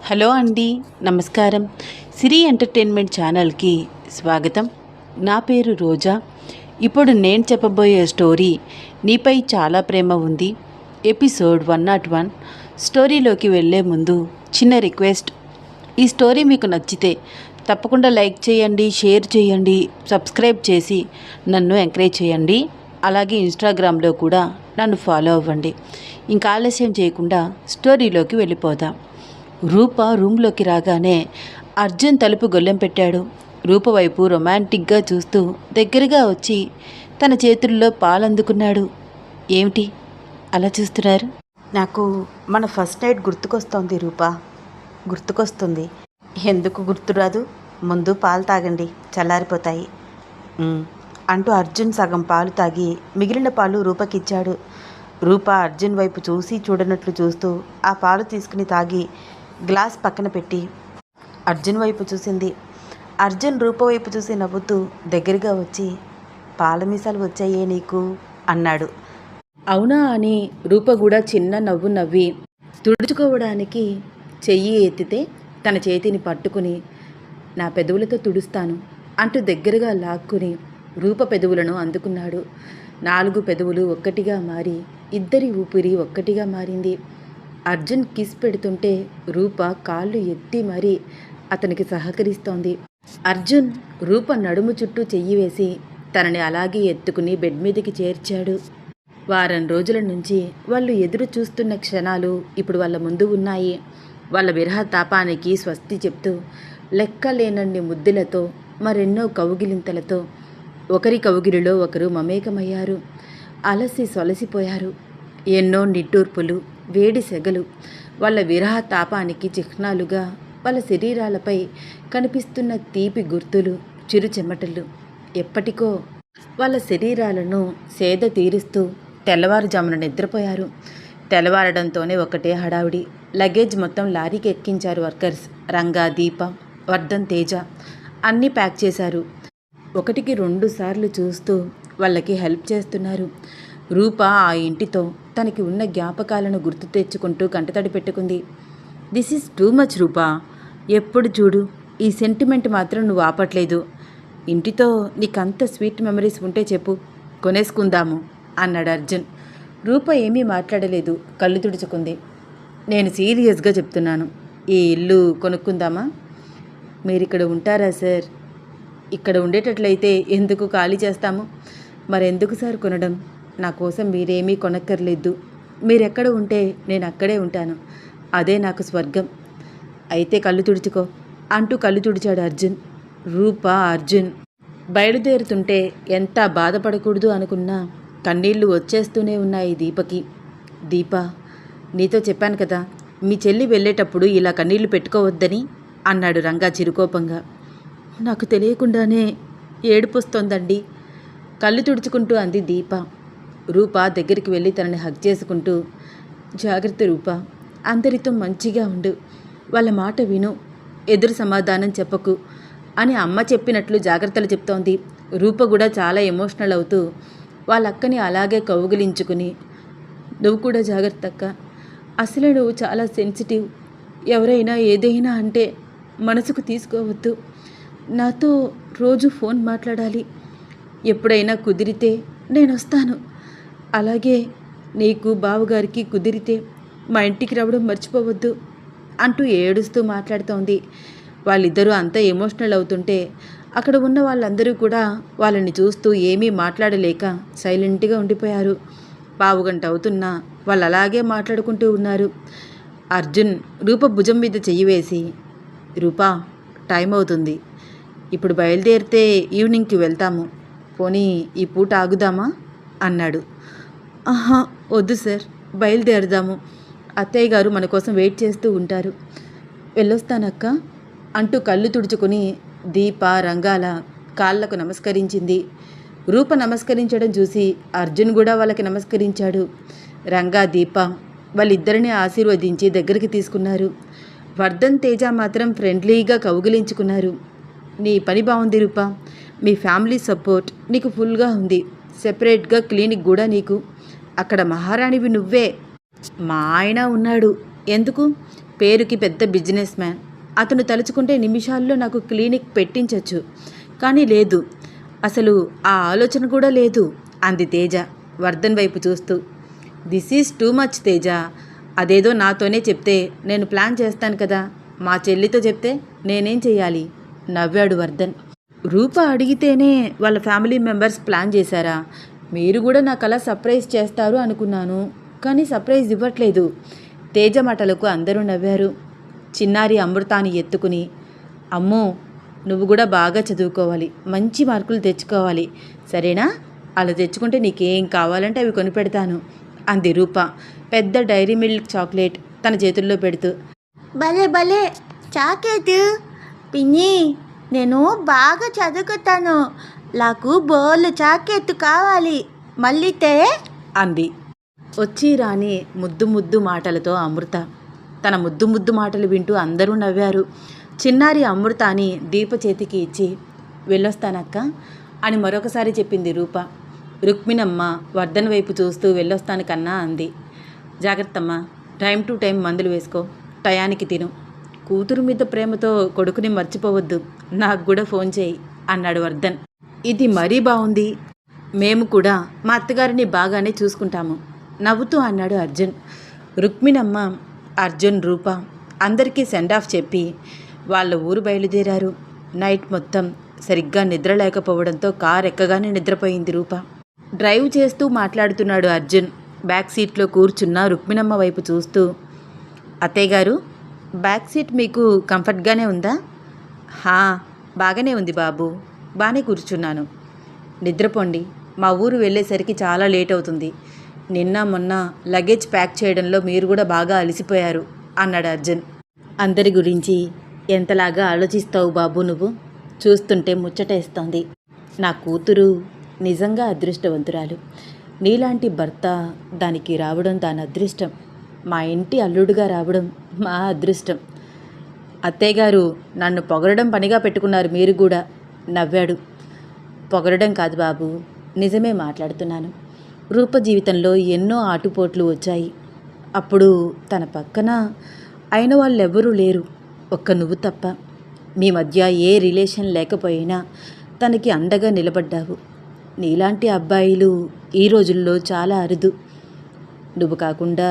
Hello అండి, నమస్కారం. సిరి entertainment ఛానల్కి స్వాగతం. నా పేరు రోజా. ఇప్పుడు నేను చెప్పబోయే స్టోరీ నీపై చాలా ప్రేమ ఉంది, ఎపిసోడ్ 101. స్టోరీలోకి వెళ్ళే ముందు చిన్న రిక్వెస్ట్. ఈ స్టోరీ మీకు నచ్చితే తప్పకుండా లైక్ చేయండి, షేర్ చేయండి, సబ్స్క్రైబ్ చేసి నన్ను ఎంకరేజ్ చేయండి. అలాగే ఇన్స్టాగ్రామ్లో కూడా నన్ను ఫాలో అవ్వండి. ఇంకా ఆలస్యం చేయకుండా స్టోరీలోకి వెళ్ళిపోదాం. రూప రూమ్లోకి రాగానే అర్జున్ తలుపు గొల్లెం పెట్టాడు. రూప వైపు రొమాంటిక్గా చూస్తూ దగ్గరగా వచ్చి తన చేతుల్లో పాలందుకున్నాడు. ఏమిటి అలా చూస్తున్నారు? నాకు మన ఫస్ట్ నైట్ గుర్తుకొస్తోంది రూప, గుర్తుకొస్తుంది. ఎందుకు గుర్తురాదు? ముందు పాలు తాగండి, చల్లారిపోతాయి అంటూ అర్జున్ సగం పాలు తాగి మిగిలిన పాలు రూపకిచ్చాడు. రూప అర్జున్ వైపు చూసి చూడనట్లు చూస్తూ ఆ పాలు తీసుకుని తాగి గ్లాస్ పక్కన పెట్టి అర్జున్ వైపు చూసింది. అర్జున్ రూప వైపు చూసి నవ్వుతూ దగ్గరగా వచ్చి, పాల మీసాలు వచ్చాయే నీకు అన్నాడు. అవునా అని రూప కూడా చిన్న నవ్వు నవ్వి తుడుచుకోవడానికి చెయ్యి ఎత్తితే తన చేతిని పట్టుకుని, నా పెదవులతో తుడుస్తాను అంటూ దగ్గరగా లాక్కుని రూప పెదవులను అందుకున్నాడు. 4 పెదవులు ఒక్కటిగా మారి ఇద్దరి ఊపిరి ఒక్కటిగా మారింది. అర్జున్ కిస్ పెడుతుంటే రూప కాళ్ళు ఎత్తి మరీ అతనికి సహకరిస్తోంది. అర్జున్ రూప నడుము చుట్టూ చెయ్యి వేసి తనని అలాగే ఎత్తుకుని బెడ్ మీదకి చేర్చాడు. వారం రోజుల నుంచి వాళ్ళు ఎదురు చూస్తున్న క్షణాలు ఇప్పుడు వాళ్ళ ముందు ఉన్నాయి. వాళ్ళ విరహ తాపానికి స్వస్తి చెప్తూ లెక్కలేనన్ని ముద్దులతో, మరెన్నో కౌగిలింతలతో ఒకరి కౌగిలిలో ఒకరు మమేకమయ్యారు. అలసి సొలసిపోయారు. ఎన్నో నిట్టూర్పులు, వేడి సెగలు వాళ్ళ విరహ తాపానికి చిహ్నాలుగా వాళ్ళ శరీరాలపై కనిపిస్తున్న తీపి గుర్తులు, చిరు చెమటలు ఎప్పటికో వాళ్ళ శరీరాలను సేద తీరుస్తూ తెల్లవారుజామున నిద్రపోయారు. తెల్లవారడంతోనే ఒకటే హడావిడి. లగేజ్ మొత్తం లారీకి ఎక్కించారు వర్కర్స్. రంగా, దీప, వర్ధన్, తేజ అన్నీ ప్యాక్ చేశారు. 1కి 2 సార్లు చూస్తూ వాళ్ళకి హెల్ప్ చేస్తున్నారు. రూప ఆ ఇంటితో తనకి ఉన్న జ్ఞాపకాలను గుర్తు తెచ్చుకుంటూ కంటతడి పెట్టుకుంది. దిస్ ఈజ్ టూ మచ్ రూపా. ఎప్పుడు చూడు ఈ సెంటిమెంట్ మాత్రం నువ్వు ఆపట్లేదు. ఇంటితో నీకంత స్వీట్ మెమరీస్ ఉంటే చెప్పు, కొనేసుకుందాము అన్నాడు అర్జున్. రూప ఏమీ మాట్లాడలేదు, కళ్ళు తుడుచుకుంది. నేను సీరియస్గా చెప్తున్నాను, ఈ ఇల్లు కొనుక్కుందామా? మీరిక్కడ ఉంటారా సార్? ఇక్కడ ఉండేటట్లయితే ఎందుకు ఖాళీ చేస్తాము? మరెందుకు సార్ కొనడం? నా కోసం మీరేమీ కొనక్కర్లేదు. మీరెక్కడ ఉంటే నేను అక్కడే ఉంటాను. అదే నాకు స్వర్గం. అయితే కళ్ళు తుడుచుకో అంటూ కళ్ళు తుడిచాడు అర్జున్. రూప అర్జున్ బయలుదేరుతుంటే ఎంత బాధపడకూడదు అనుకున్నా కన్నీళ్లు వచ్చేస్తూనే ఉన్నాయి దీపకి. దీప, నీతో చెప్పాను కదా మీ చెల్లి వెళ్ళేటప్పుడు ఇలా కన్నీళ్లు పెట్టుకోవద్దని అన్నాడు రంగా చిరుకోపంగా. నాకు తెలియకుండానే ఏడుపొస్తోందండి కళ్ళు తుడుచుకుంటూ అంది దీప. రూప దగ్గరికి వెళ్ళి తనని హగ్ చేసుకుంటూ, జాగ్రత్త రూప, అందరితో మంచిగా ఉండు, వాళ్ళ మాట విను, ఎదురు సమాధానం చెప్పకు అని అమ్మ చెప్పినట్లు జాగ్రత్తలు చెప్తోంది. రూప కూడా చాలా ఎమోషనల్ అవుతూ వాళ్ళ అక్కని అలాగే కౌగిలించుకుని, నువ్వు కూడా జాగ్రత్త అక్క, అసలే నువ్వు చాలా సెన్సిటివ్, ఎవరైనా ఏదైనా అంటే మనసుకు తీసుకోవద్దు, నాతో రోజు ఫోన్ మాట్లాడాలి, ఎప్పుడైనా కుదిరితే నేను వస్తాను, అలాగే నీకు బావగారికి కుదిరితే మా ఇంటికి రావడం మర్చిపోవద్దు అంటూ ఏడుస్తూ మాట్లాడుతోంది. వాళ్ళిద్దరూ అంతా ఎమోషనల్ అవుతుంటే అక్కడ ఉన్న వాళ్ళందరూ కూడా వాళ్ళని చూస్తూ ఏమీ మాట్లాడలేక సైలెంట్గా ఉండిపోయారు. పావుగంట అవుతున్నా వాళ్ళు అలాగే మాట్లాడుకుంటూ ఉన్నారు. అర్జున్ రూప భుజం మీద చెయ్యి వేసి, రూపా, టైం అవుతుంది, ఇప్పుడు బయలుదేరితే ఈవినింగ్కి వెళ్తాము, పోనీ ఈ పూట ఆగుదామా అన్నాడు. ఆహా వద్దు సార్, బయలుదేరదాము, అత్తయ్య గారు మన కోసం వెయిట్ చేస్తూ ఉంటారు, వెళ్ళొస్తానక్క అంటూ కళ్ళు తుడుచుకుని దీప రంగాల కాళ్లకు నమస్కరించింది. రూప నమస్కరించడం చూసి అర్జున్ కూడా వాళ్ళకి నమస్కరించాడు. రంగా, దీప వాళ్ళిద్దరిని ఆశీర్వదించి దగ్గరికి తీసుకున్నారు. వర్ధన్, తేజ మాత్రం ఫ్రెండ్లీగా కౌగిలించుకున్నారు. నీ పని బాగుంది రూప, మీ ఫ్యామిలీ సపోర్ట్ నీకు ఫుల్గా ఉంది, సెపరేట్గా క్లినిక్ కూడా నీకు, అక్కడ మహారాణివి నువ్వే, మా ఆయన ఉన్నాడు, ఎందుకు పేరుకి పెద్ద బిజినెస్ మ్యాన్. అతను తలుచుకుంటే నిమిషాల్లో నాకు క్లినిక్ పెట్టించవచ్చు. కానీ లేదు, అసలు ఆ ఆలోచన కూడా లేదు అంది తేజ వర్ధన్ వైపు చూస్తూ. This is too much Teja. అదేదో నాతోనే చెప్తే నేను ప్లాన్ చేస్తాను కదా. మా చెల్లితో చెప్తే నేనేం చెయ్యాలి? నవ్వాడు వర్ధన్. రూప అడిగితేనే వాళ్ళ ఫ్యామిలీ మెంబర్స్ ప్లాన్ చేశారా? మీరు కూడా నాకు అలా సర్ప్రైజ్ చేస్తారు అనుకున్నాను, కానీ సర్ప్రైజ్ ఇవ్వట్లేదు. తేజ మాటలకు అందరూ నవ్వారు. చిన్నారి అమృతాన్ని ఎత్తుకుని, అమ్మో, నువ్వు కూడా బాగా చదువుకోవాలి, మంచి మార్కులు తెచ్చుకోవాలి, సరేనా? అలా తెచ్చుకుంటే నీకేం కావాలంటే అవి కొనిపెడతాను అంది రూప పెద్ద డైరీ మిల్క్ చాక్లెట్ తన చేతుల్లో పెడుతూ. భలే భలే చాక్లెట్ పిన్ని, నేను బాగా చదువుకుంటాను, నాకు బోళ్ళు చాక్లెట్ కావాలి, మళ్ళీ తే అంది వచ్చి రాని ముద్దు ముద్దు మాటలతో అమృత. తన ముద్దు ముద్దు మాటలు వింటూ అందరూ నవ్వారు. చిన్నారి అమృతాని దీప చేతికి ఇచ్చి వెళ్ళొస్తానక్క అని మరొకసారి చెప్పింది రూప. రుక్మిణమ్మ వర్ధన్ వైపు చూస్తూ వెళ్ళొస్తాను కన్నా అంది. జాగ్రత్తమ్మా, టైం టు టైం మందులు వేసుకో, టయానికి తిను, కూతురు మీద ప్రేమతో కొడుకుని మర్చిపోవద్దు, నాకు కూడా ఫోన్ చేయి అన్నాడు వర్ధన్. ఇది మరీ బాగుంది, మేము కూడా మా అత్తగారిని బాగానే చూసుకుంటాము నవ్వుతూ అన్నాడు అర్జున్. రుక్మిణమ్మ, అర్జున్, రూప అందరికీ సెండ్ ఆఫ్ చెప్పి వాళ్ళ ఊరు బయలుదేరారు. నైట్ మొత్తం సరిగ్గా నిద్ర లేకపోవడంతో కార్ ఎక్కగానే నిద్రపోయింది రూప. డ్రైవ్ చేస్తూ మాట్లాడుతున్నాడు అర్జున్. బ్యాక్ సీట్లో కూర్చున్న రుక్మిణమ్మ వైపు చూస్తూ, అత్తయ్య గారు, బ్యాక్ సీట్ మీకు కంఫర్ట్గానే ఉందా? హా, బాగానే ఉంది బాబు, బాగానే కూర్చున్నాను. నిద్రపోండి, మా ఊరు వెళ్ళేసరికి చాలా లేట్ అవుతుంది. నిన్న మొన్న లగేజ్ ప్యాక్ చేయడంలో మీరు కూడా బాగా అలసిపోయారు అన్నాడు అర్జున్. అందరి గురించి ఎంతలాగా ఆలోచిస్తావు బాబు నువ్వు, చూస్తుంటే ముచ్చటేస్తోంది. నా కూతురు నిజంగా అదృష్టవంతురాలు. నీలాంటి భర్త దానికి రావడం దాని అదృష్టం, మా ఇంటి అల్లుడుగా రావడం మా అదృష్టం. అత్తయ్య గారు నన్ను పొగరడం పనిగా పెట్టుకున్నారు మీరు కూడా నవ్వాడు. పొగరడం కాదు బాబు, నిజమే మాట్లాడుతున్నాను. రూప జీవితంలో ఎన్నో ఆటుపోట్లు వచ్చాయి. అప్పుడు తన పక్కన అయిన వాళ్ళెవ్వరూ లేరు, ఒక్క నువ్వు తప్ప. మీ మధ్య ఏ రిలేషన్ లేకపోయినా తనకి అండగా నిలబడ్డావు. నీలాంటి అబ్బాయిలు ఈ రోజుల్లో చాలా అరుదు. నువ్వు కాకుండా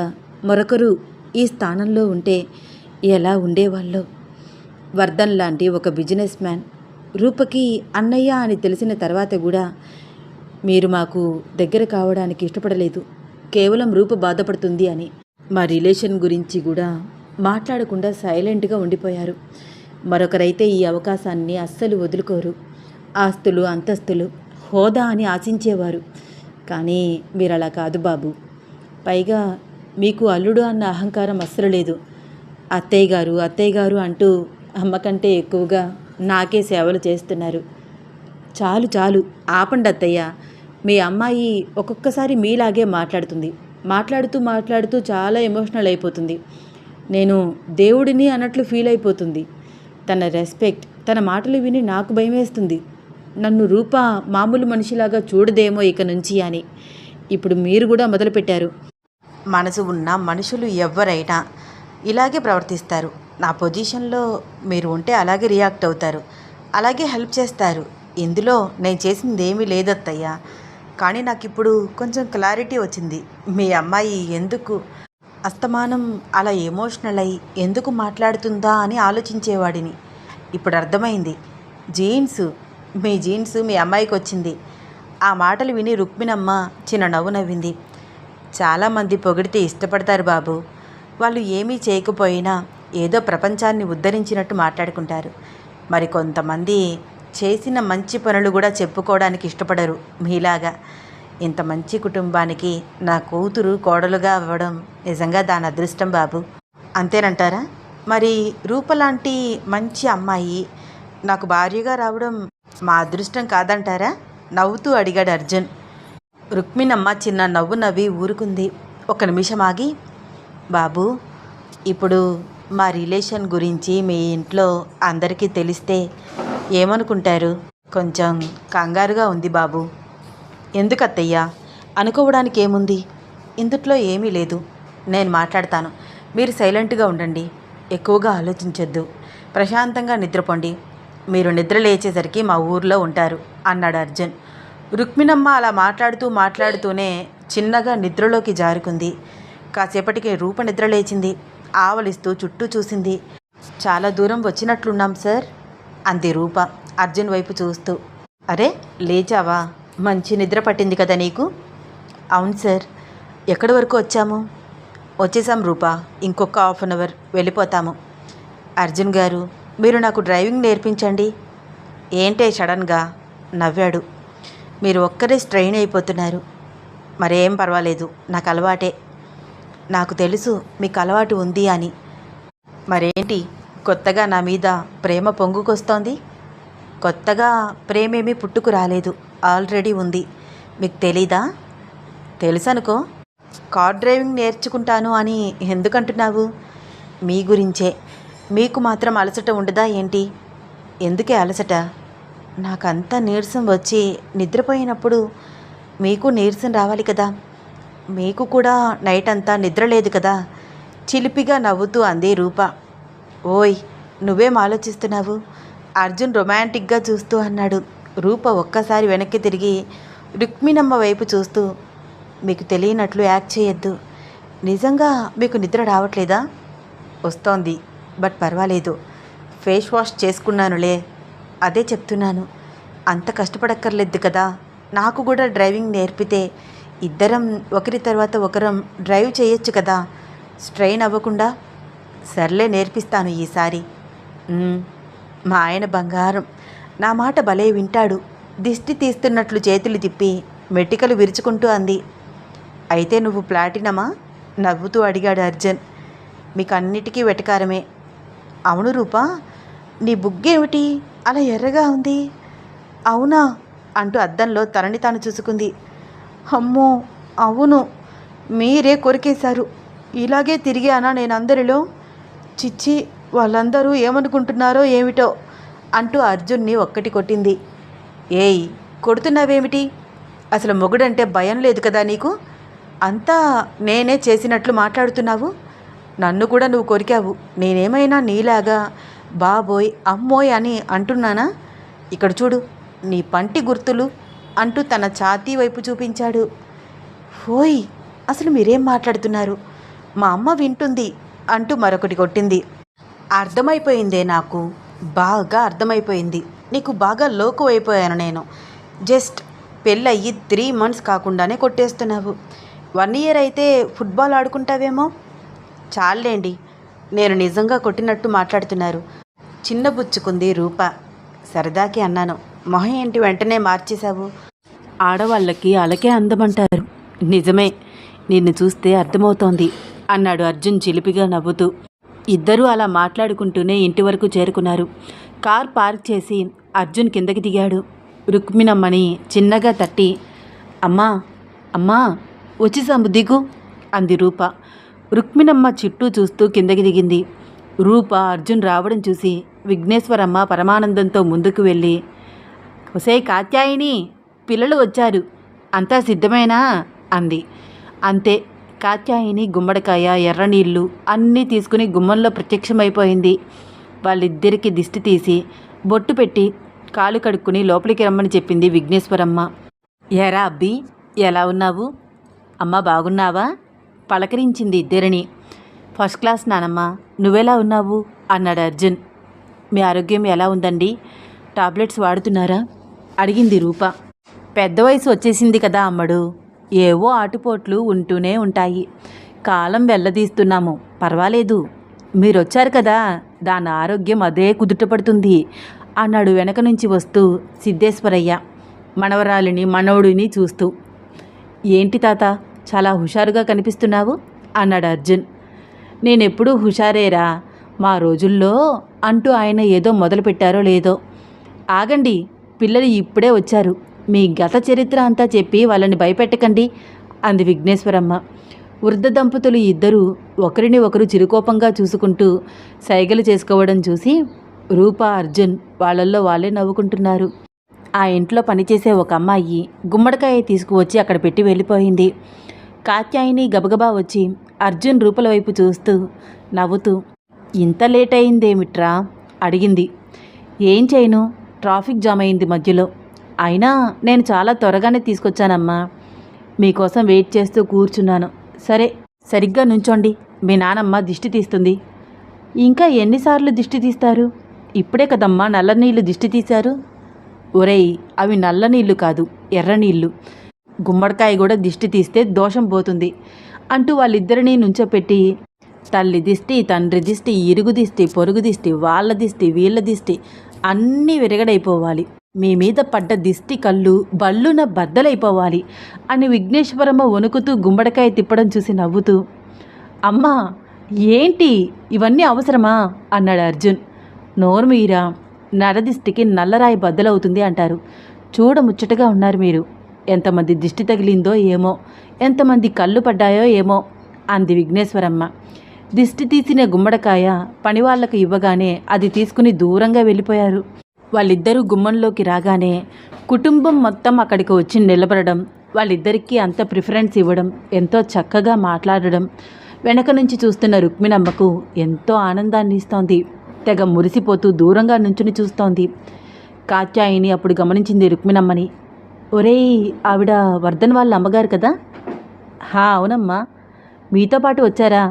మరొకరు ఈ స్థానంలో ఉంటే ఎలా ఉండేవాళ్ళో. వర్ధన్ లాంటి ఒక బిజినెస్ మ్యాన్ రూపకి అన్నయ్య అని తెలిసిన తర్వాత కూడా మీరు మాకు దగ్గర కావడానికి ఇష్టపడలేదు, కేవలం రూప బాధపడుతుంది అని. మా రిలేషన్ గురించి కూడా మాట్లాడకుండా సైలెంట్గా ఉండిపోయారు. మరొకరైతే ఈ అవకాశాన్ని అస్సలు వదులుకోరు. ఆస్తులు, అంతస్తులు, హోదా అని ఆశించేవారు. కానీ మీరు అలా కాదు బాబు. పైగా మీకు అల్లుడు అన్న అహంకారం అస్సలు లేదు. అత్తయ్య గారు అంటూ అమ్మ కంటే ఎక్కువగా నాకే సేవలు చేస్తున్నారు. చాలు చాలు, ఆపండి అత్తయ్య. మీ అమ్మాయి ఒక్కొక్కసారి మీలాగే మాట్లాడుతుంది. మాట్లాడుతూ చాలా ఎమోషనల్ అయిపోతుంది. నేను దేవుడిని అన్నట్లు ఫీల్ అయిపోతుంది. తన రెస్పెక్ట్, తన మాటలు విని నాకు భయమేస్తుంది. నన్ను రూప మామూలు మనిషిలాగా చూడదేమో ఇక నుంచి అని. ఇప్పుడు మీరు కూడా మొదలుపెట్టారు. మనసు ఉన్న మనుషులు ఎవ్వరైనా ఇలాగే ప్రవర్తిస్తారు. నా పొజిషన్లో మీరు ఉంటే అలాగే రియాక్ట్ అవుతారు, అలాగే హెల్ప్ చేస్తారు. ఇందులో నేను చేసింది ఏమీ లేదత్తయ్య. కానీ నాకు ఇప్పుడు కొంచెం క్లారిటీ వచ్చింది. మీ అమ్మాయి ఎందుకు అస్తమానం అలా ఎమోషనల్ అయి ఎందుకు మాట్లాడుతుందా అని ఆలోచించేవాడిని. ఇప్పుడు అర్థమైంది. మీ జీన్స్ మీ అమ్మాయికి వచ్చింది. ఆ మాటలు విని రుక్మిణమ్మ చిన్న నవ్వు నవ్వింది. చాలామంది పొగిడితే ఇష్టపడతారు బాబు. వాళ్ళు ఏమీ చేయకపోయినా ఏదో ప్రపంచాన్ని ఉద్ధరించినట్టు మాట్లాడుకుంటారు. మరి కొంతమంది చేసిన మంచి పనులు కూడా చెప్పుకోవడానికి ఇష్టపడరు మీలాగా. ఇంత మంచి కుటుంబానికి నా కూతురు కోడలుగా అవ్వడం నిజంగా దాని అదృష్టం బాబు. అంతేనంటారా? మరి రూపలాంటి మంచి అమ్మాయి నాకు భార్యగా రావడం మా అదృష్టం కాదంటారా? నవ్వుతూ అడిగాడు అర్జున్. రుక్మిణమ్మ చిన్న నవ్వు నవ్వి ఊరుకుంది. ఒక నిమిషం ఆగి, బాబు, ఇప్పుడు మా రిలేషన్ గురించి మీ ఇంట్లో అందరికీ తెలిస్తే ఏమనుకుంటారు? కొంచెం కంగారుగా ఉంది బాబు. ఎందుకు అత్తయ్య? అనుకోవడానికి ఏముంది? ఇందుట్లో ఏమీ లేదు. నేను మాట్లాడతాను, మీరు సైలెంట్గా ఉండండి. ఎక్కువగా ఆలోచించొద్దు, ప్రశాంతంగా నిద్రపోండి. మీరు నిద్ర లేచేసరికి మా ఊర్లో ఉంటారు అన్నాడు అర్జున్. రుక్మిణమ్మ అలా మాట్లాడుతూనే చిన్నగా నిద్రలోకి జారుకుంది. కాసేపటికి రూప నిద్ర లేచింది. ఆవలిస్తూ చుట్టూ చూసింది. చాలా దూరం వచ్చినట్లున్నాం సార్ అంది రూప అర్జున్ వైపు చూస్తూ. అరే లేచావా? మంచి నిద్ర పట్టింది కదా నీకు? అవును సార్. ఎక్కడి వరకు వచ్చాము? వచ్చేసాం రూప, ఇంకొక హాఫ్ అన్ అవర్ వెళ్ళిపోతాము. అర్జున్ గారు, మీరు నాకు డ్రైవింగ్ నేర్పించండి. ఏంటే సడన్గా నవ్వాడు. మీరు ఒక్కరే స్ట్రెయిన్ అయిపోతున్నారు. మరేం పర్వాలేదు, నాకు అలవాటే. నాకు తెలుసు మీకు అలవాటు ఉంది అని. మరేంటి కొత్తగా నా మీద ప్రేమ పొంగుకొస్తోంది? కొత్తగా ప్రేమేమీ పుట్టుకు రాలేదు, ఆల్రెడీ ఉంది. మీకు తెలీదా? తెలుసనుకో. కార్ డ్రైవింగ్ నేర్చుకుంటాను అని ఎందుకంటున్నావు? మీ గురించే. మీకు మాత్రం అలసట ఉండదా ఏంటి? ఎందుకే అలసట? నాకంతా నీరసం వచ్చి నిద్రపోయినప్పుడు మీకు నీరసం రావాలి కదా. మీకు కూడా నైట్ అంతా నిద్ర లేదు కదా. చిలిపిగా నవ్వుతూ అంది రూప. ఓయ్, నువ్వేం ఆలోచిస్తున్నావు? అర్జున్ రొమాంటిక్గా చూస్తూ అన్నాడు. రూప ఒక్కసారి వెనక్కి తిరిగి రుక్మిణమ్మ వైపు చూస్తూ, మీకు తెలియనట్లు యాక్ట్ చేయొద్దు. నిజంగా మీకు నిద్ర రావట్లేదా? వస్తోంది, బట్ పర్వాలేదు. ఫేస్ వాష్ చేసుకున్నానులే. అదే చెప్తున్నాను, అంత కష్టపడక్కర్లేదు కదా. నాకు కూడా డ్రైవింగ్ నేర్పితే ఇద్దరం ఒకరి తర్వాత ఒకరం డ్రైవ్ చేయొచ్చు కదా, స్ట్రెయిన్ అవ్వకుండా. సర్లే, నేర్పిస్తాను ఈసారి. మా ఆయన బంగారం, నా మాట భలే వింటాడు. దిష్టి తీస్తున్నట్లు చేతులు తిప్పి మెటికలు విరుచుకుంటూ అంది. అయితే నువ్వు ప్లాటినమా? నవ్వుతూ అడిగాడు అర్జున్. మీకు అన్నిటికీ వెటకారమే. అవును రూప, నీ బుగ్గేమిటి అలా ఎర్రగా ఉంది? అవునా అంటూ అద్దంలో తనని తాను చూసుకుంది. అమ్మో అవును, మీరే కొరికేశారు. ఇలాగే తిరిగానా నేను అందరిలో? చిచ్చి, వాళ్ళందరూ ఏమనుకుంటున్నారో ఏమిటో అంటూ అర్జున్ని ఒక్కటి కొట్టింది. ఏయ్, కొడుతున్నావేమిటి? అసలు మొగుడంటే భయం లేదు కదా నీకు? అంతా నేనే చేసినట్లు మాట్లాడుతున్నావు. నన్ను కూడా నువ్వు కొరికావు. నేనేమైనా నీలాగా బాబోయ్ అమ్మోయ్ అని అంటున్నానా? ఇక్కడ చూడు, నీ పంటి గుర్తులు అంటూ తన ఛాతీ వైపు చూపించాడు. ఓయ్, అసలు మీరేం మాట్లాడుతున్నారు? మా అమ్మ వింటుంది అంటూ మరొకటి కొట్టింది. అర్థమైపోయిందే నాకు, బాగా అర్థమైపోయింది. నీకు బాగా లోకు అయిపోయాను నేను. జస్ట్ పెళ్ళయ్యి 3 months కాకుండానే కొట్టేస్తున్నావు. 1 year అయితే ఫుట్బాల్ ఆడుకుంటావేమో. చాలండి, నేను నిజంగా కొట్టినట్టు మాట్లాడుతున్నారు. చిన్నబుచ్చుకుంది రూప. సరదాకి అన్నాను. మొహం ఏంటి వెంటనే మార్చేశావు? ఆడవాళ్ళకి అలకే అందమంటారు. నిజమే, నిన్ను చూస్తే అర్థమవుతోంది అన్నాడు అర్జున్ చిలిపిగా నవ్వుతూ. ఇద్దరూ అలా మాట్లాడుకుంటూనే ఇంటి వరకు చేరుకున్నారు. కార్ పార్క్ చేసి అర్జున్ కిందకి దిగాడు. రుక్మిణమ్మని చిన్నగా తట్టి, అమ్మా అమ్మా వచ్చేసాము దిగు అంది రూప. రుక్మిణమ్మ చుట్టూ చూస్తూ కిందకి దిగింది. రూప అర్జున్ రావడం చూసి విఘ్నేశ్వరమ్మ పరమానందంతో ముందుకు వెళ్ళి, ఒసే కాత్యాయిని, పిల్లలు వచ్చారు, అంతా సిద్ధమేనా అంది. అంతే, కాత్యాయిని గుమ్మడికాయ, ఎర్రనీళ్ళు అన్నీ తీసుకుని గుమ్మంలో ప్రత్యక్షమైపోయింది. వాళ్ళిద్దరికీ దిష్టి తీసి బొట్టు పెట్టి కాలు కడుక్కుని లోపలికి రమ్మని చెప్పింది విఘ్నేశ్వరమ్మ. ఏరా అబ్బి, ఎలా ఉన్నావు? అమ్మ బాగున్నావా? పలకరించింది ఇద్దరిని. ఫస్ట్ క్లాస్ నానమ్మ, నువ్వెలా ఉన్నావు అన్నాడు అర్జున్. మీ ఆరోగ్యం ఎలా ఉందండి? టాబ్లెట్స్ వాడుతున్నారా అడిగింది రూప. పెద్ద వయసు వచ్చేసింది కదా అమ్మడు, ఏవో ఆటుపోట్లు ఉంటూనే ఉంటాయి. కాలం వెళ్ళదీస్తున్నాము, పర్వాలేదు. మీరొచ్చారు కదా, దాని ఆరోగ్యం అదే కుదుటపడుతుంది అన్నాడు వెనక నుంచి వస్తూ సిద్ధేశ్వరయ్య మనవరాలిని మనవడిని చూస్తూ. ఏంటి తాత, చాలా హుషారుగా కనిపిస్తున్నావు అన్నాడు అర్జున్. నేనెప్పుడూ హుషారేరా, మా రోజుల్లో అంటూ ఆయన ఏదో మొదలుపెట్టారో లేదో. ఆగండి, పిల్లలు ఇప్పుడే వచ్చారు, మీ గత చరిత్ర అంతా చెప్పి వాళ్ళని భయపెట్టకండి అంది విఘ్నేశ్వరమ్మ. వృద్ధ దంపతులు ఇద్దరూ ఒకరిని ఒకరు చిరుకోపంగా చూసుకుంటూ సైగలు చేసుకోవడం చూసి రూప, అర్జున్ వాళ్ళల్లో వాళ్ళే నవ్వుకుంటున్నారు. ఆ ఇంట్లో పనిచేసే ఒక అమ్మాయి గుమ్మడికాయ తీసుకువచ్చి అక్కడ పెట్టి వెళ్ళిపోయింది. కాత్యాయిని గబగబా వచ్చి అర్జున్ రూపల వైపు చూస్తూ నవ్వుతూ, ఇంత లేట్ అయిందేమిట్రా అడిగింది. ఏం చేయను, ట్రాఫిక్ జామ్ అయింది మధ్యలో. అయినా నేను చాలా త్వరగానే తీసుకొచ్చానమ్మా. మీకోసం వెయిట్ చేస్తూ కూర్చున్నాను. సరే, సరిగ్గా నుంచోండి, మీ నానమ్మ దిష్టి తీస్తుంది. ఇంకా ఎన్నిసార్లు దిష్టి తీస్తారు? ఇప్పుడే కదమ్మా నల్ల నీళ్లు దిష్టి తీశారు. ఒరేయ్, అవి నల్ల నీళ్లు కాదు, ఎర్ర నీళ్లు. గుమ్మడికాయ కూడా దిష్టి తీస్తే దోషం పోతుంది అంటూ వాళ్ళిద్దరినీ నుంచోపెట్టి, తల్లి దిష్టి, తండ్రి దిష్టి, ఇరుగు దిష్టి, పొరుగు దిష్టి, వాళ్ళ దిష్టి, వీళ్ళ దిష్టి అన్నీ విరగడైపోవాలి. మీ మీద పడ్డ దిష్టి కళ్ళు బల్లున బద్దలైపోవాలి అని విఘ్నేశ్వరమ్మ వణుకుతూ గుమ్మడికాయ తిప్పడం చూసి నవ్వుతూ, అమ్మా ఏంటి ఇవన్నీ అవసరమా అన్నాడు అర్జున్. నోరు మీరా, నరదిష్టికి నల్లరాయి బద్దలవుతుంది అంటారు. చూడముచ్చటగా ఉన్నారు మీరు. ఎంతమంది దిష్టి తగిలిందో ఏమో, ఎంతమంది కళ్ళు పడ్డాయో ఏమో అంది విఘ్నేశ్వరమ్మ. దిష్టి తీసిన గుమ్మడికాయ పనివాళ్లకు ఇవ్వగానే అది తీసుకుని దూరంగా వెళ్ళిపోయారు. వాళ్ళిద్దరూ గుమ్మంలోకి రాగానే కుటుంబం మొత్తం అక్కడికి వచ్చి నిలబడడం, వాళ్ళిద్దరికీ అంత ప్రిఫరెన్స్ ఇవ్వడం, ఎంతో చక్కగా మాట్లాడడం వెనక నుంచి చూస్తున్న రుక్మిణమ్మకు ఎంతో ఆనందాన్ని ఇస్తోంది. తెగ మురిసిపోతూ దూరంగా నుంచుని చూస్తోంది. కాత్యాయిని అప్పుడు గమనించింది రుక్మిణమ్మని. ఒరేయ్, ఆవిడ వర్ధన్ వాళ్ళ అమ్మగారు కదా? హా అవునమ్మా. మీతో పాటు వచ్చారా?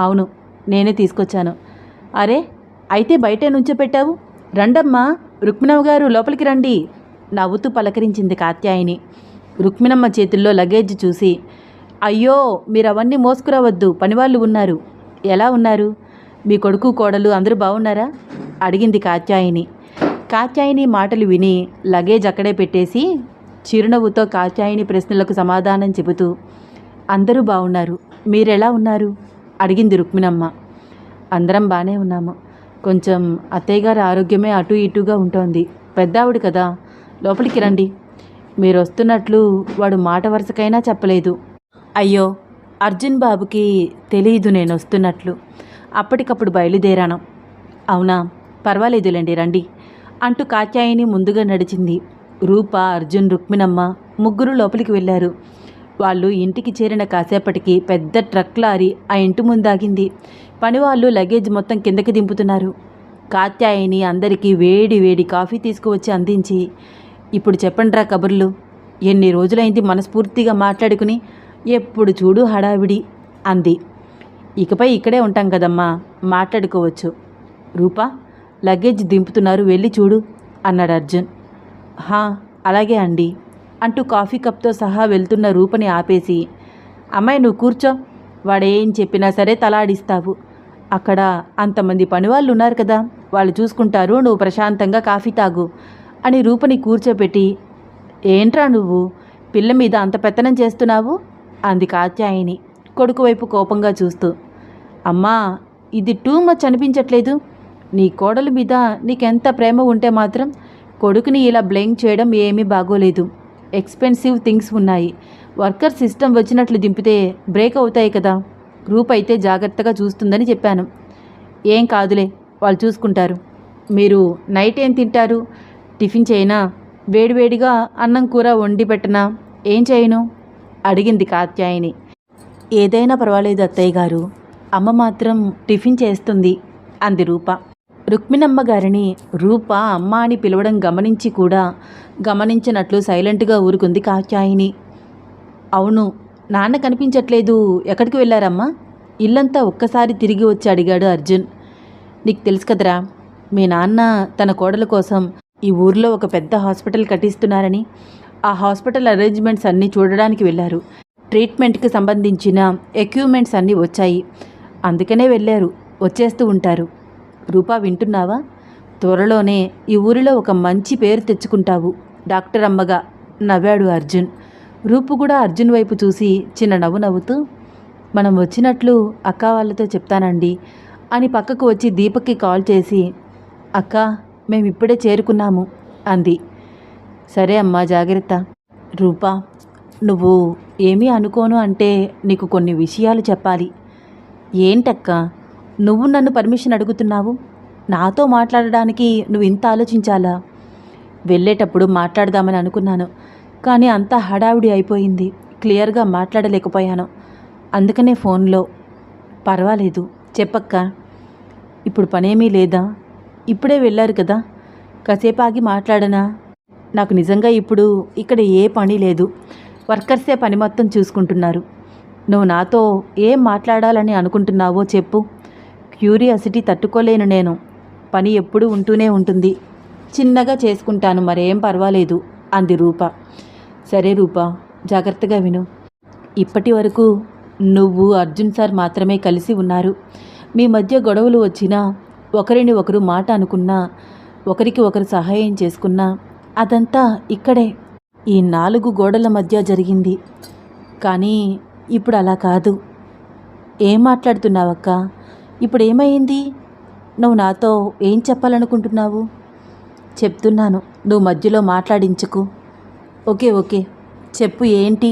అవును, నేనే తీసుకొచ్చాను. అరే, అయితే బయటే నుంచోపెట్టావు, రండమ్మా రుక్మిణమ్మ గారు లోపలికి రండి నవ్వుతూ పలకరించింది కాత్యాయిని. రుక్మిణమ్మ చేతుల్లో లగేజ్ చూసి, అయ్యో మీరు అవన్నీ మోసుకురావద్దు, పనివాళ్ళు ఉన్నారు. ఎలా ఉన్నారు? మీ కొడుకు కోడలు అందరూ బాగున్నారా అడిగింది కాత్యాయిని. కాత్యాయిని మాటలు విని లగేజ్ అక్కడే పెట్టేసి చిరునవ్వుతో కాత్యాయిని ప్రశ్నలకు సమాధానం చెబుతూ, అందరూ బాగున్నారు, మీరెలా ఉన్నారు అడిగింది రుక్మిణమ్మ. అందరం బాగానే ఉన్నాము. కొంచెం అత్తయ్యగారి ఆరోగ్యమే అటు ఇటుగా ఉంటోంది. పెద్దావిడ కదా, లోపలికి రండి. మీరు వస్తున్నట్లు వాడు మాట వరుసకైనా చెప్పలేదు. అయ్యో, అర్జున్ బాబుకి తెలియదు నేను వస్తున్నట్లు. అప్పటికప్పుడు బయలుదేరాను. అవునా, పర్వాలేదులేండి, రండి అంటూ కాత్యాయిని ముందుగా నడిచింది. రూప, అర్జున్, రుక్మిణమ్మ ముగ్గురు లోపలికి వెళ్ళారు. వాళ్ళు ఇంటికి చేరిన కాసేపటికి పెద్ద ట్రక్ లారీ ఆ ఇంటి ముందాగింది. పనివాళ్ళు లగేజ్ మొత్తం కిందకి దింపుతున్నారు. కాత్యాయిని అందరికీ వేడి వేడి కాఫీ తీసుకువచ్చి అందించి, ఇప్పుడు చెప్పండిరా కబుర్లు, ఎన్ని రోజులైంది మనస్ఫూర్తిగా మాట్లాడుకుని, ఎప్పుడు చూడు హడావిడి అంది. ఇకపై ఇక్కడే ఉంటాం కదమ్మా, మాట్లాడుకోవచ్చు. రూపా, లగేజ్ దింపుతున్నారు, వెళ్ళి చూడు అన్నాడు అర్జున్. హా అలాగే అండి అంటూ కాఫీ కప్తో సహా వెళ్తున్న రూపని ఆపేసి, అమ్మాయి నువ్వు కూర్చో, వాడేం చెప్పినా సరే తలాడిస్తావు. అక్కడ అంతమంది పనివాళ్ళు ఉన్నారు కదా, వాళ్ళు చూసుకుంటారు, నువ్వు ప్రశాంతంగా కాఫీ తాగు అని రూపని కూర్చోపెట్టి, ఏంట్రా నువ్వు పిల్ల మీద అంత పెత్తనం చేస్తున్నావు అంది కాత్యాయిని కొడుకు వైపు కోపంగా చూస్తూ. అమ్మా, ఇది టూ మచ్ అనిపించట్లేదు? నీ కోడల మీద నీకెంత ప్రేమ ఉంటే మాత్రం కొడుకుని ఇలా బ్లేమ్ చేయడం ఏమీ బాగోలేదు. ఎక్స్పెన్సివ్ థింగ్స్ ఉన్నాయి. వర్కర్ సిస్టమ్ వచ్చినట్లు దింపితే బ్రేక్ అవుతాయి కదా. గ్రూప్ అయితే జాగ్రత్తగా చూస్తుందని చెప్పాను. ఏం కాదులే, వాళ్ళు చూసుకుంటారు. మీరు నైట్ ఏం తింటారు? టిఫిన్ చేయనా? వేడివేడిగా అన్నం కూర వండి పెట్టనా? ఏం చేయను అడిగింది కాత్యాయిని. ఏదైనా పర్వాలేదు అత్తయ్య గారు, అమ్మ మాత్రం టిఫిన్ చేస్తుంది అంది రూప. రుక్మిణమ్మ గారిని రూప అమ్మ అని పిలవడం గమనించి కూడా గమనించినట్లు సైలెంట్గా ఊరుకుంది కాత్యాయిని. అవును, నాన్న కనిపించట్లేదు, ఎక్కడికి వెళ్ళారమ్మా? ఇల్లంతా ఒక్కసారి తిరిగి వచ్చి అడిగాడు అర్జున్. నీకు తెలుసు కదరా, మీ నాన్న తన కోడల కోసం ఈ ఊర్లో ఒక పెద్ద హాస్పిటల్ కట్టిస్తున్నారని. ఆ హాస్పిటల్ అరేంజ్మెంట్స్ అన్నీ చూడడానికి వెళ్ళారు. ట్రీట్మెంట్కి సంబంధించిన ఎక్విప్మెంట్స్ అన్నీ వచ్చాయి, అందుకనే వెళ్ళారు. వచ్చేస్తూ ఉంటారు. రూపా, వింటున్నావా? త్వరలోనే ఈ ఊరిలో ఒక మంచి పేరు తెచ్చుకుంటావు డాక్టర్ అమ్మగా నవ్వాడు అర్జున్. రూపు కూడా అర్జున్ వైపు చూసి చిన్న నవ్వు నవ్వుతూ, మనం వచ్చినట్లు అక్క వాళ్ళతో చెప్తానండి అని పక్కకు వచ్చి దీపక్కి కాల్ చేసి, అక్క మేమిప్పుడే చేరుకున్నాము అంది. సరే అమ్మా, జాగ్రత్త. రూపా, నువ్వు ఏమీ అనుకోను అంటే నీకు కొన్ని విషయాలు చెప్పాలి. ఏంటక్క, నువ్వు నన్ను పర్మిషన్ అడుగుతున్నావు? నాతో మాట్లాడడానికి నువ్వు ఇంత ఆలోచించాలా? వెళ్ళేటప్పుడు మాట్లాడదామని అనుకున్నాను, కానీ అంతా హడావిడి అయిపోయింది, క్లియర్గా మాట్లాడలేకపోయాను. అందుకనే ఫోన్లో. పర్వాలేదు చెప్పక్క. ఇప్పుడు పనేమీ లేదా? ఇప్పుడే వెళ్ళారు కదా, కాసేపు ఆగి మాట్లాడనా? నాకు నిజంగా ఇప్పుడు ఇక్కడ ఏ పని లేదు. వర్కర్సే పని మొత్తం చూసుకుంటున్నారు. నువ్వు నాతో ఏం మాట్లాడాలని అనుకుంటున్నావో చెప్పు. క్యూరియాసిటీ తట్టుకోలేను నేను. పని ఎప్పుడూ ఉంటూనే ఉంటుంది. చిన్నగా చేసుకుంటాను, మరేం పర్వాలేదు అంది రూప. సరే రూప, జాగ్రత్తగా విను. ఇప్పటి వరకు నువ్వు అర్జున్ సార్ మాత్రమే కలిసి ఉన్నారు. మీ మధ్య గొడవలు వచ్చినా, ఒకరిని ఒకరు మాట అనుకున్నా, ఒకరికి ఒకరు సహాయం చేసుకున్నా అదంతా ఇక్కడే, ఈ 4 గోడల మధ్య జరిగింది. కానీ ఇప్పుడు అలా కాదు. ఏం మాట్లాడుతున్నావక్క? ఇప్పుడు ఏమైంది? నువ్వు నాతో ఏం చెప్పాలనుకుంటున్నావు? చెప్తున్నాను, నువ్వు మధ్యలో మాట్లాడించుకు. ఓకే చెప్పు, ఏంటి?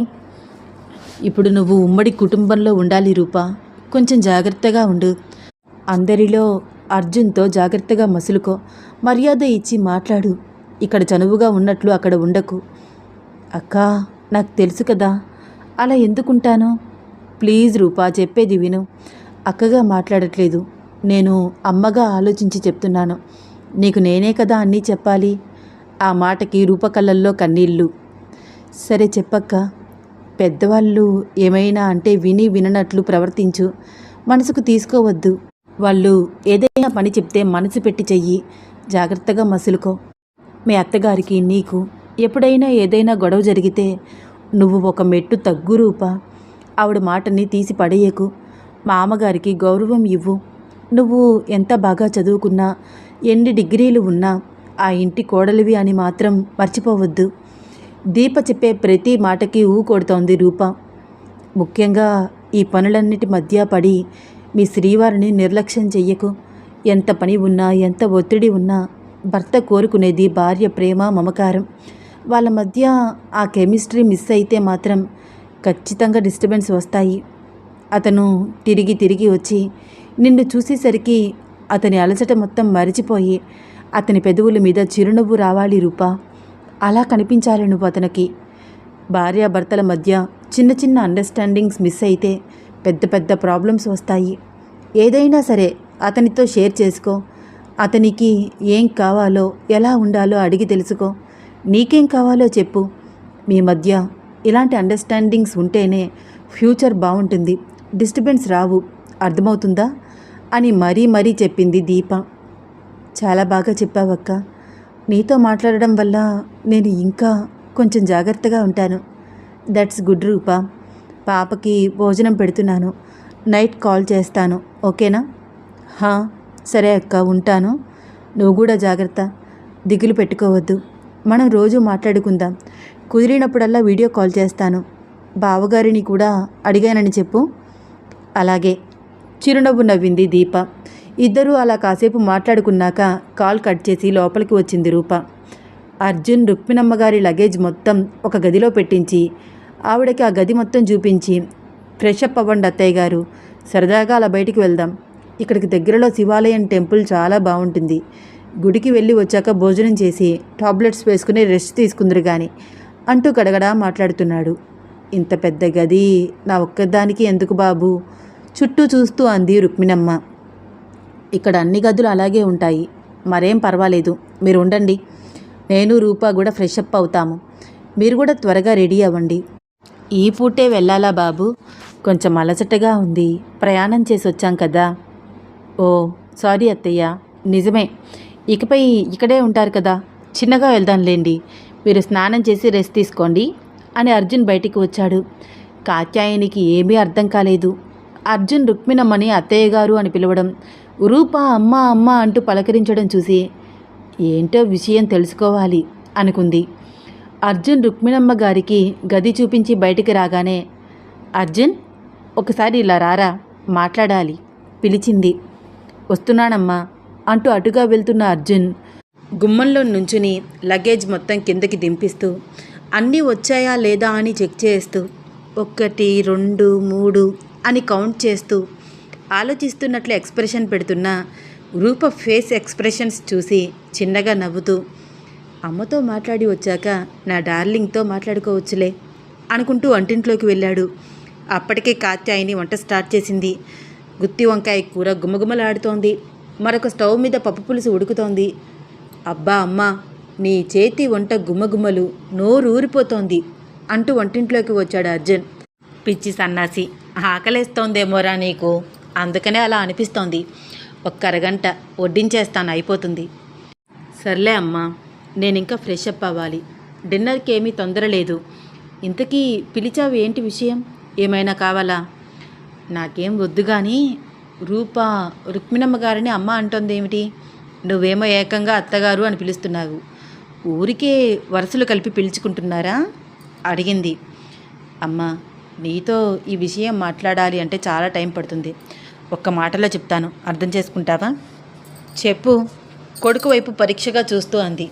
ఇప్పుడు నువ్వు ఉమ్మడి కుటుంబంలో ఉండాలి రూపా. కొంచెం జాగ్రత్తగా ఉండు. అందరిలో అర్జున్తో జాగ్రత్తగా మసులుకో. మర్యాద ఇచ్చి మాట్లాడు. ఇక్కడ చనువుగా ఉన్నట్లు అక్కడ ఉండకు. అక్కా, నాకు తెలుసు కదా, అలా ఎందుకుంటాను? ప్లీజ్ రూపా, చెప్పేది విను. అక్కగా మాట్లాడట్లేదు, నేను అమ్మగా ఆలోచించి చెప్తున్నాను. నీకు నేనే కదా అన్నీ చెప్పాలి. ఆ మాటకి రూప కళ్ళల్లో కన్నీళ్ళు. సరే చెప్పక్క. పెద్దవాళ్ళు ఏమైనా అంటే విని విననట్లు ప్రవర్తించు. మనసుకు తీసుకోవద్దు. వాళ్ళు ఏదైనా పని చెప్తే మనసు పెట్టి చెయ్యి. జాగ్రత్తగా మసులుకో. మీ అత్తగారికి నీకు ఎప్పుడైనా ఏదైనా గొడవ జరిగితే నువ్వు ఒక మెట్టు తగ్గు రూపా. ఆవిడ మాటని తీసి పడేయకు. మా అమ్మగారికి గౌరవం ఇవ్వు. నువ్వు ఎంత బాగా చదువుకున్నా, ఎన్ని డిగ్రీలు ఉన్నా ఆ ఇంటి కోడలివి అని మాత్రం మర్చిపోవద్దు. దీప చెప్పే ప్రతి మాటకి కొడుతోంది రూప. ముఖ్యంగా ఈ పనులన్నిటి మధ్య పడి మీ శ్రీవారిని నిర్లక్ష్యం చెయ్యకు. ఎంత పని ఉన్నా, ఎంత ఒత్తిడి ఉన్నా భర్త కోరుకునేది భార్య ప్రేమ, మమకారం. వాళ్ళ మధ్య ఆ కెమిస్ట్రీ మిస్ అయితే మాత్రం ఖచ్చితంగా డిస్టర్బెన్స్ వస్తాయి. అతను తిరిగి వచ్చి నిన్ను చూసేసరికి అతని అలసట మొత్తం మరిచిపోయి అతని పెదవుల మీద చిరునవ్వు రావాలి రూపా. అలా కనిపించాలి నువ్వు అతనికి. భార్యాభర్తల మధ్య చిన్న చిన్న అండర్స్టాండింగ్స్ మిస్ అయితే పెద్ద ప్రాబ్లమ్స్ వస్తాయి. ఏదైనా సరే అతనితో షేర్ చేసుకో. అతనికి ఏం కావాలో, ఎలా ఉండాలో అడిగి తెలుసుకో. నీకేం కావాలో చెప్పు. మీ మధ్య ఇలాంటి అండర్స్టాండింగ్స్ ఉంటేనే ఫ్యూచర్ బాగుంటుంది. డిస్టర్బెన్స్ రావు. అర్థమవుతుందా అని మరీ చెప్పింది దీప. చాలా బాగా చెప్పావక్క. నీతో మాట్లాడడం వల్ల నేను ఇంకా కొంచెం జాగ్రత్తగా ఉంటాను. దట్స్ గుడ్ రూపా. పాపకి భోజనం పెడుతున్నాను. నైట్ కాల్ చేస్తాను, ఓకేనా? సరే అక్క, ఉంటాను. నువ్వు కూడా జాగ్రత్త. దిగులు పెట్టుకోవద్దు. మనం రోజు మాట్లాడుకుందాం. కుదిరినప్పుడల్లా వీడియో కాల్ చేస్తాను. బావగారిని కూడా అడిగానని చెప్పు. అలాగే. చిరునవ్వు నవ్వింది దీప. ఇద్దరూ అలా కాసేపు మాట్లాడుకున్నాక కాల్ కట్ చేసి లోపలికి వచ్చింది రూప. అర్జున్ రుక్మిణమ్మగారి లగేజ్ మొత్తం ఒక గదిలో పెట్టించి ఆవిడకి ఆ గది మొత్తం చూపించి, ఫ్రెష్ అప్ అవ్వండి అత్తయ్య గారు, సరదాగా అలా బయటికి వెళ్దాం. ఇక్కడికి దగ్గరలో శివాలయం టెంపుల్ చాలా బాగుంటుంది. గుడికి వెళ్ళి వచ్చాక భోజనం చేసి టాబ్లెట్స్ వేసుకుని రెస్ట్ తీసుకుందరు కానీ అంటూ గడగడా మాట్లాడుతున్నాడు. ఇంత పెద్ద గది నా ఒక్కదానికి ఎందుకు బాబు? చుట్టూ చూస్తూ అంది రుక్మిణమ్మ. ఇక్కడ అన్ని గదులు అలాగే ఉంటాయి, మరేం పర్వాలేదు, మీరు ఉండండి. నేను రూపా కూడా ఫ్రెష్ అప్ అవుతాము. మీరు కూడా త్వరగా రెడీ అవ్వండి. ఈ పూటే వెళ్ళాలా బాబు? కొంచెం అలసటగా ఉంది, ప్రయాణం చేసి వచ్చాం కదా. ఓ సారీ అత్తయ్య, నిజమే. ఇకపై ఇక్కడే ఉంటారు కదా, చిన్నగా వెళ్దాంలేండి. మీరు స్నానం చేసి రెస్ట్ తీసుకోండి అని అర్జున్ బయటికి వచ్చాడు. కాత్యాయనికి ఏమీ అర్థం కాలేదు. అర్జున్ రుక్మిణమ్మని అత్తయ్య గారు అని పిలవడం, రూప అమ్మ అమ్మ అంటూ పలకరించడం చూసి ఏంటో విషయం తెలుసుకోవాలి అనుకుంది. అర్జున్ రుక్మిణమ్మ గారికి గది చూపించి బయటికి రాగానే, అర్జున్ ఒకసారి ఇలా రారా, మాట్లాడాలి పిలిచింది. వస్తున్నానమ్మా అంటూ అటుగా వెళ్తున్న అర్జున్ గుమ్మంలో నుంచుని లగేజ్ మొత్తం కిందకి దింపిస్తూ అన్నీ వచ్చాయా లేదా అని చెక్ చేస్తూ 1 2 3 అని కౌంట్ చేస్తూ ఆలోచిస్తున్నట్లు ఎక్స్ప్రెషన్ పెడుతున్న రూప ఫేస్ ఎక్స్ప్రెషన్స్ చూసి చిన్నగా నవ్వుతూ, అమ్మతో మాట్లాడి వచ్చాక నా డార్లింగ్తో మాట్లాడుకోవచ్చులే అనుకుంటూ వంటింట్లోకి వెళ్ళాడు. అప్పటికే కాత్యాయని వంట స్టార్ట్ చేసింది. గుత్తి వంకాయ కూర గుమగుమలాడుతోంది. మరొక స్టవ్ మీద పప్పు పులుసు ఉడుకుతోంది. అబ్బా అమ్మా, నీ చేతి వంట గుమ్మగుమ్మలు, నోరు ఊరిపోతోంది అంటూ వంటింట్లోకి వచ్చాడు అర్జున్. పిచ్చి సన్నాసి, ఆకలేస్తోందేమోరా నీకు, అందుకనే అలా అనిపిస్తోంది. ఒక్క అరగంట వడ్డించేస్తాను, అయిపోతుంది. సర్లే అమ్మా, నేనింకా ఫ్రెష్ అప్ అవ్వాలి. డిన్నర్కి ఏమీ తొందర లేదు. ఇంతకీ పిలిచావు, ఏంటి విషయం? ఏమైనా కావాలా? నాకేం వద్దు కానీ రూప రుక్మిణమ్మ గారిని అమ్మ అంటోందేమిటి? నువ్వేమో ఏకంగా అత్తగారు అని పిలుస్తున్నావు. ఊరికే వరుసలు కలిపి పిలుచుకుంటున్నారా? అడిగింది. అమ్మా, నీతో ఈ విషయం మాట్లాడాలి అంటే చాలా టైం పడుతుంది. ఒక్క మాటలో చెప్తాను, అర్థం చేసుకుంటావా? చెప్పు, కొడుకు వైపు పరీక్షగా చూస్తూ అంది.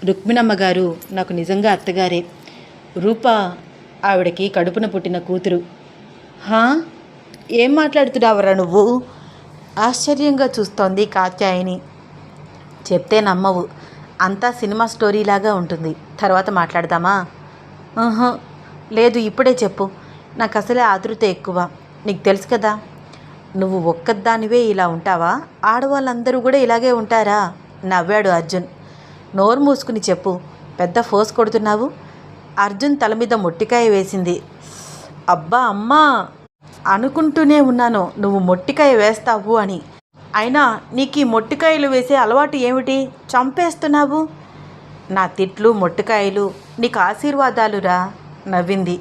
రుక్మిణమ్మ గారు నాకు నిజంగా అత్తగారే. రూప ఆవిడకి కడుపున పుట్టిన కూతురు. హా, ఏం మాట్లాడుతున్నావురా నువ్వు? ఆశ్చర్యంగా చూస్తోంది కాత్యాయని. చెప్తే నమ్మవు, అంతా సినిమా స్టోరీలాగా ఉంటుంది. తర్వాత మాట్లాడదామా? లేదు, ఇప్పుడే చెప్పు. నాకు అసలే ఆతృత ఎక్కువ, నీకు తెలుసు కదా. నువ్వు ఒక్కదానివే ఇలా ఉంటావా? ఆడవాళ్ళందరూ కూడా ఇలాగే ఉంటారా? నవ్వాడు అర్జున్. నోరు మూసుకుని చెప్పు, పెద్ద ఫోర్స్ కొడుతున్నావు. అర్జున్ తల మీద మొట్టికాయ వేసింది. అబ్బా అమ్మా, అనుకుంటూనే ఉన్నాను నువ్వు మొట్టికాయ వేస్తావు అని. అయినా నీకు ఈ మొట్టికాయలు వేసే అలవాటు ఏమిటి? చంపేస్తున్నావు. నా తిట్లు మొట్టికాయలు నీకు ఆశీర్వాదాలురా, నవ్వింది.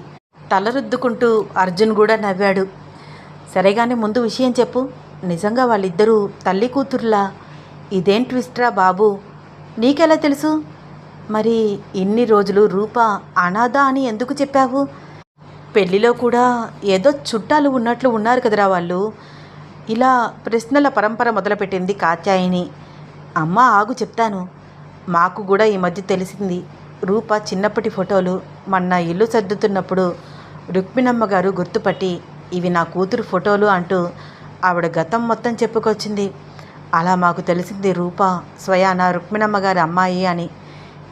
తల రుద్దుకుంటూ అర్జున్ కూడా నవ్వాడు. సరేగానే ముందు విషయం చెప్పు. నిజంగా వాళ్ళిద్దరూ తల్లి కూతుర్లా? ఇదేం ట్విస్ట్రా బాబు, నీకెలా తెలుసు? మరి ఇన్ని రోజులు రూప అనాథ అని ఎందుకు చెప్పావు? పెళ్ళిలో కూడా ఏదో చుట్టాలు ఉన్నట్లు ఉన్నారు కదరా వాళ్ళు. ఇలా ప్రశ్నల పరంపర మొదలుపెట్టింది కాత్యాయిని. అమ్మ ఆగు, చెప్తాను. మాకు కూడా ఈ మధ్య తెలిసింది. రూప చిన్నప్పటి ఫోటోలు మొన్న ఇల్లు సర్దుతున్నప్పుడు రుక్మిణమ్మ గారు గుర్తుపట్టి ఇవి నా కూతురు ఫోటోలు అంటూ ఆవిడ గతం మొత్తం చెప్పుకొచ్చింది. అలా మాకు తెలిసింది రూప స్వయాన రుక్మిణమ్మ గారి అమ్మాయి అని.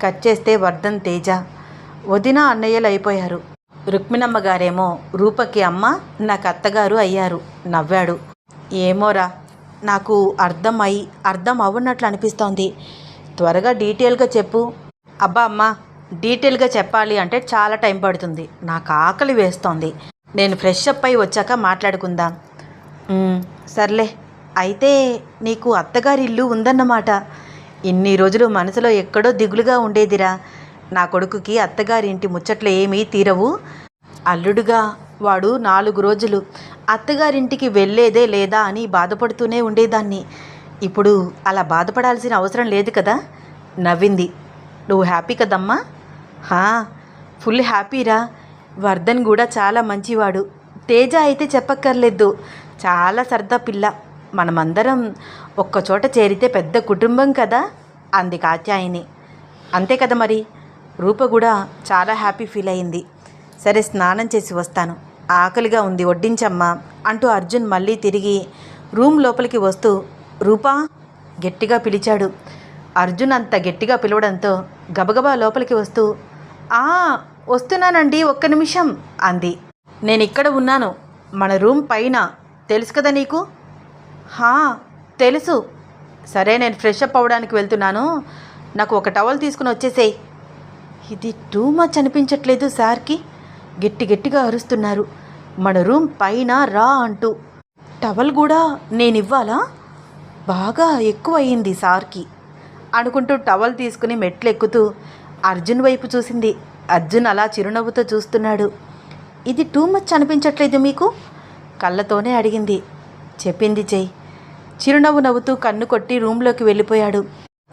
కట్ చేస్తే వర్ధన్, తేజ వదిన అన్నయ్యలు అయిపోయారు. రుక్మిణమ్మ గారేమో రూపకి అమ్మ, నాకు అత్తగారు అయ్యారు. నవ్వాడు. ఏమోరా, నాకు అర్థం అవ్వనట్లు అనిపిస్తోంది. త్వరగా డీటెయిల్గా చెప్పు. అబ్బా అమ్మా, డీటెయిల్గా చెప్పాలి అంటే చాలా టైం పడుతుంది. నాకు ఆకలి వేస్తోంది. నేను ఫ్రెష్ అప్ అయి వచ్చాక మాట్లాడుకుందాం. సర్లే, అయితే నీకు అత్తగారి ఇల్లు ఉందన్నమాట. ఇన్ని రోజులు మనసులో ఎక్కడో దిగులుగా ఉండేదిరా. నా కొడుకుకి అత్తగారి ఇంటి ముచ్చట్లు ఏమీ తీరవు. అల్లుడుగా వాడు 4 రోజులు అత్తగారింటికి వెళ్ళేదే లేదా అని బాధపడుతూనే ఉండేదాన్ని. ఇప్పుడు అలా బాధపడాల్సిన అవసరం లేదు కదా, నవ్వింది. నువ్వు హ్యాపీ కదమ్మా? ఫుల్ హ్యాపీరా. వర్ధన్ కూడా చాలా మంచివాడు. తేజ అయితే చెప్పక్కర్లేదు, చాలా సరదా పిల్ల. మనమందరం ఒక్కచోట చేరితే పెద్ద కుటుంబం కదా, అంది కాత్యాయిని. అంతే కదా మరి. రూప కూడా చాలా హ్యాపీ ఫీల్ అయింది. సరే, స్నానం చేసి వస్తాను, ఆకలిగా ఉంది, వడ్డించమ్మా అంటూ అర్జున్ మళ్ళీ తిరిగి రూమ్ లోపలికి వస్తూ రూపా గట్టిగా పిలిచాడు. అర్జున్ అంత గట్టిగా పిలవడంతో గబగబా లోపలికి వస్తూ వస్తున్నానండి, ఒక్క నిమిషం అంది. నేను ఇక్కడ ఉన్నాను, మన రూమ్ పైన, తెలుసు కదా నీకు? తెలుసు. సరే, నేను ఫ్రెష్ అప్ అవ్వడానికి వెళ్తున్నాను, నాకు ఒక టవల్ తీసుకుని వచ్చేసేయ్. ఇది టూ మచ్ అనిపించట్లేదు సార్కి? గట్టిగా అరుస్తున్నారు. మన రూమ్ పైన రా అంటూ. టవల్ కూడా నేను ఇవ్వాలా? బాగా ఎక్కువ అయ్యింది సార్కి అనుకుంటూ టవల్ తీసుకుని మెట్లు ఎక్కుతూ అర్జున్ వైపు చూసింది. అర్జున్ అలా చిరునవ్వుతో చూస్తున్నాడు. ఇది టూ మచ్ అనిపించట్లేదు మీకు? కళ్ళతోనే అడిగింది. చెప్పింది చెయ్యి. చిరునవ్వు నవ్వుతూ కన్ను కొట్టి రూమ్లోకి వెళ్ళిపోయాడు.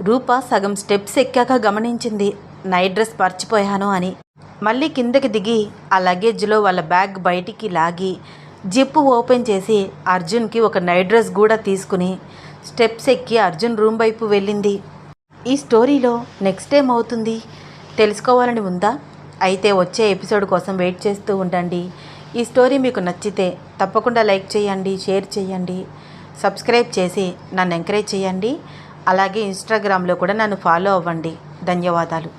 రూప సగం స్టెప్స్ ఎక్కాక గమనించింది నైట్ డ్రెస్ మర్చిపోయాను అని. మళ్ళీ కిందకి దిగి ఆ లగేజ్లో వాళ్ళ బ్యాగ్ బయటికి లాగి జిప్పు ఓపెన్ చేసి అర్జున్కి ఒక నైట్ డ్రెస్ కూడా తీసుకుని స్టెప్స్ ఎక్కి అర్జున్ రూమ్ వైపు వెళ్ళింది. ఈ స్టోరీలో నెక్స్ట్ ఏమవుతుంది తెలుసుకోవాలని ఉందా? అయితే వచ్చే ఎపిసోడ్ కోసం వెయిట్ చేస్తూ ఉండండి. ఈ స్టోరీ మీకు నచ్చితే తప్పకుండా లైక్ చేయండి, షేర్ చేయండి, సబ్స్క్రైబ్ చేసి నన్ను ఎంకరేజ్ చేయండి. అలాగే ఇన్స్టాగ్రామ్లో కూడా నన్ను ఫాలో అవ్వండి. ధన్యవాదాలు.